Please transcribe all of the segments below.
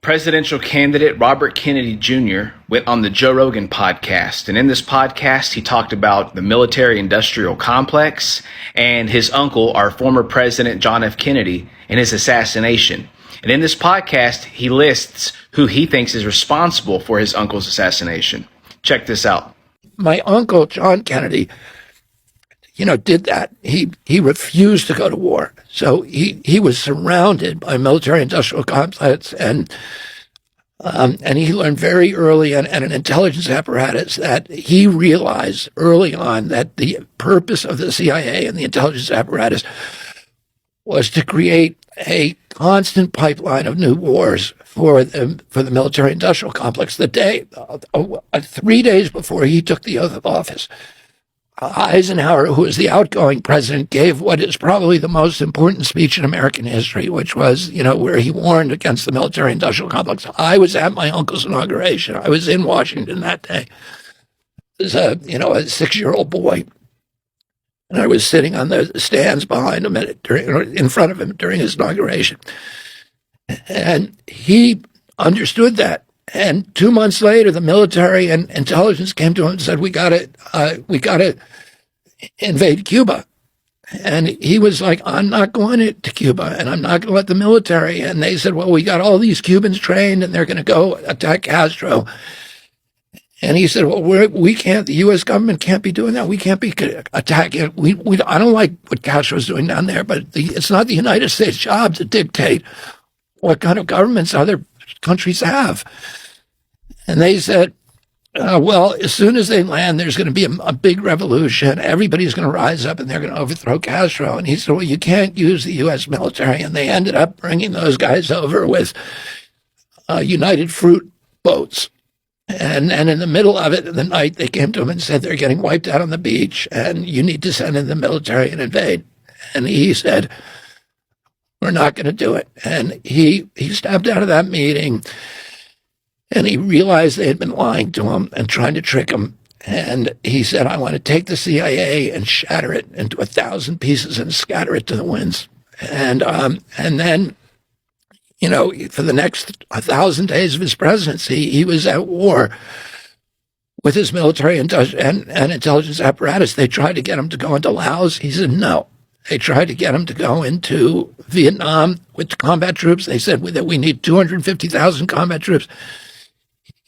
Presidential candidate Robert Kennedy Jr. went on the Joe Rogan podcast. And in this podcast, he talked about the military-industrial complex and his uncle, our former president, John F. Kennedy, and his assassination. And in this podcast, he lists who he thinks is responsible for his uncle's assassination. Check this out. My uncle, John Kennedy, did that. He refused to go to war. So he was surrounded by military-industrial complex, and he learned very early and an intelligence apparatus that he realized early on that the purpose of the CIA and the intelligence apparatus was to create a constant pipeline of new wars for the military-industrial complex. 3 days before he took the oath of office, Eisenhower, who was the outgoing president, gave what is probably the most important speech in American history, which was, where he warned against the military-industrial complex. I was at my uncle's inauguration. I was in Washington that day. As a 6-year-old boy. And I was sitting on the stands behind him, in front of him during his inauguration. And he understood that. And 2 months later, the military and intelligence came to him and said, we got to invade Cuba. And he was like, I'm not going to Cuba, and I'm not going to let the military. And they said, well, we got all these Cubans trained, and they're going to go attack Castro. And he said, well, we can't, the U.S. government can't be doing that. We can't be attacking. I don't like what Castro's doing down there, but it's not the United States' job to dictate what kind of governments other countries have. And they said, well, as soon as they land, there's going to be a big revolution. Everybody's going to rise up and they're going to overthrow Castro. And he said, well, you can't use the U.S. military. And they ended up bringing those guys over with United Fruit boats. And in the middle of it, in the night, they came to him and said, they're getting wiped out on the beach and you need to send in the military and invade. And he said, we're not going to do it. And he stepped out of that meeting, and he realized they had been lying to him and trying to trick him. And he said, I want to take the CIA and shatter it into 1,000 pieces and scatter it to the winds. And then, for the next 1,000 days of his presidency, he was at war with his military and intelligence apparatus. They tried to get him to go into Laos. He said no. They tried to get him to go into Vietnam with combat troops. They said that we need 250,000 combat troops.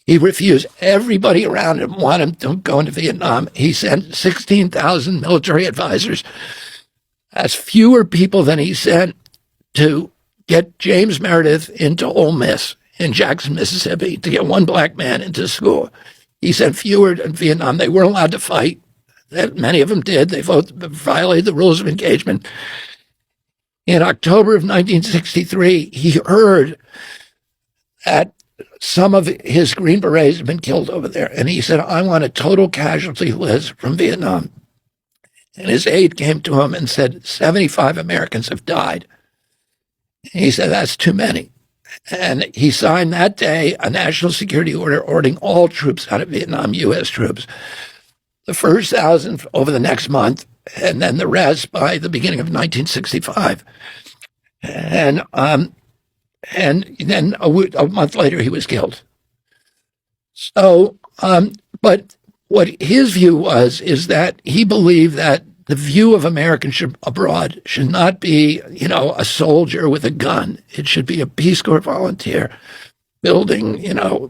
He refused. Everybody around him wanted him to go into Vietnam. He sent 16,000 military advisors. That's fewer people than he sent to get James Meredith into Ole Miss in Jackson, Mississippi, to get one black man into school. He sent fewer in Vietnam. They weren't allowed to fight. Many of them did. They violated the rules of engagement. In October of 1963, he heard that some of his Green Berets had been killed over there. And he said, I want a total casualty list from Vietnam. And his aide came to him and said, 75 Americans have died. He said, that's too many. And he signed that day a national security order ordering all troops out of Vietnam, U.S. troops. The first 1,000 over the next month, and then the rest by the beginning of 1965. And then a month later, he was killed. So, but what his view was is that he believed that the view of Americans abroad should not be, a soldier with a gun. It should be a Peace Corps volunteer building,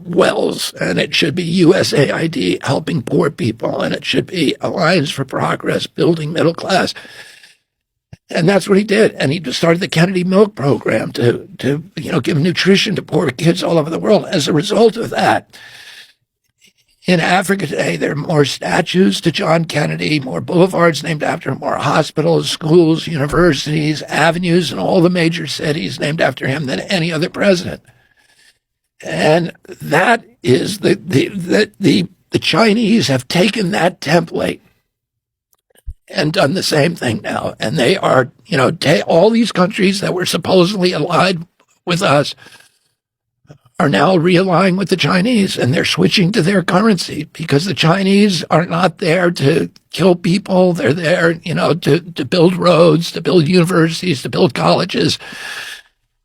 wells, and it should be USAID helping poor people, and it should be Alliance for Progress building middle class. And that's what he did. And he started the Kennedy Milk Program to give nutrition to poor kids all over the world. As a result of that, in Africa today, there are more statues to John Kennedy, more boulevards named after him, more hospitals, schools, universities, avenues in all the major cities named after him than any other president. And that is the Chinese have taken that template and done the same thing now. And they are, all these countries that were supposedly allied with us are now realigning with the Chinese, and they're switching to their currency because the Chinese are not there to kill people. They're there, to build roads, to build universities, to build colleges.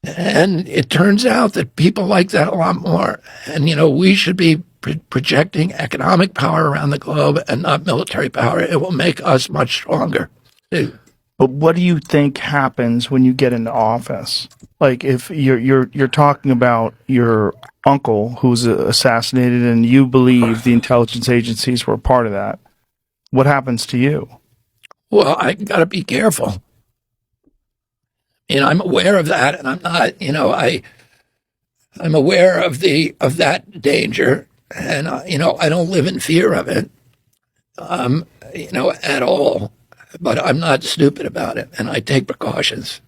And it turns out that people like that a lot more. And, we should be projecting economic power around the globe and not military power. It will make us much stronger. But what do you think happens when you get into office? Like, if you're talking about your uncle who's assassinated, and you believe the intelligence agencies were a part of that, what happens to you? Well, I got to be careful. I'm aware of that, and I'm not. I'm aware of that danger, and I don't live in fear of it, at all. But I'm not stupid about it, and I take precautions.